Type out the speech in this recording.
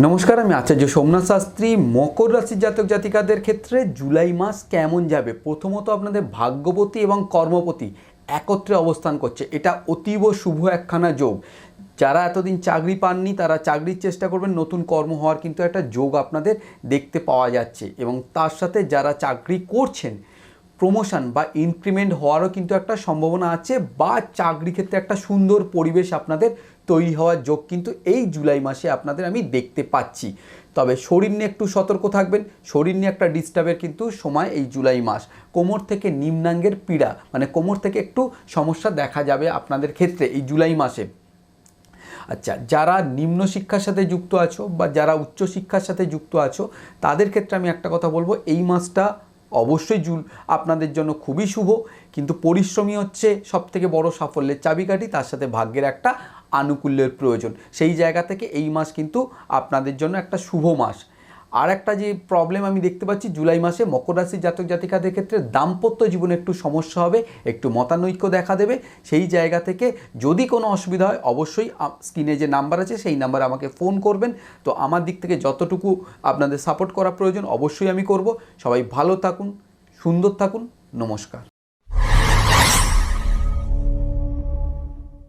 নমস্কার, আমি আচার্য সোমনাথ শাস্ত্রী। মকর রাশির জাতক জাতিকাদের ক্ষেত্রে জুলাই মাস কেমন যাবে? প্রথমত আপনাদের ভাগ্যপতি এবং কর্মপতি একত্রে অবস্থান করছে, এটা অতীব শুভ একখানা যোগ। যারা এতদিন চাকরি পাননি তারা চাকরির চেষ্টা করবেন, নতুন কর্ম হওয়ার কিন্তু একটা যোগ আপনাদের দেখতে পাওয়া যাচ্ছে। এবং তার সাথে যারা চাকরি করছেন, প্রমোশন বা ইনক্রিমেন্ট হওয়ারও কিন্তু একটা সম্ভাবনা আছে, বা চাকরি ক্ষেত্রে একটা সুন্দর পরিবেশ আপনাদের তৈরি হওয়ার যোগ কিন্তু এই জুলাই মাসে আপনাদের আমি দেখতে পাচ্ছি। তবে শরীর নিয়ে একটু সতর্ক থাকবেন, শরীর নিয়ে একটা ডিস্টার্বের কিন্তু সময় এই জুলাই মাস। কোমর থেকে নিম্নাঙ্গের পীড়া, মানে কোমর থেকে একটু সমস্যা দেখা যাবে আপনাদের ক্ষেত্রে এই জুলাই মাসে। আচ্ছা, যারা নিম্ন শিক্ষার সাথে যুক্ত আছো বা যারা উচ্চশিক্ষার সাথে যুক্ত আছো, তাদের ক্ষেত্রে আমি একটা কথা বলবো, এই মাসটা অবশ্যই আপনাদের জন্য খুবই শুভ। কিন্তু পরিশ্রমী হচ্ছে সবথেকে বড় সাফল্যের চাবিকাঠি, তার সাথে ভাগ্যের একটা আনুকূল্যের প্রয়োজন। সেই জায়গা থেকে এই মাস কিন্তু আপনাদের জন্য একটা শুভ মাস। আর একটা যে প্রবলেম আমি দেখতে পাচ্ছি জুলাই মাসে মকর রাশির জাতক জাতিকাদের ক্ষেত্রে, দাম্পত্য জীবনে একটু সমস্যা হবে, একটু মতানৈক্য দেখা দেবে। সেই জায়গা থেকে যদি কোনো অসুবিধা হয় অবশ্যই স্ক্রিনে যে নাম্বার আছে সেই নাম্বারে আমাকে ফোন করবেন। তো আমার দিক থেকে যতটুকু আপনাদের সাপোর্ট করা প্রয়োজন অবশ্যই আমি করব। সবাই ভালো থাকুন, সুন্দর থাকুন, নমস্কার।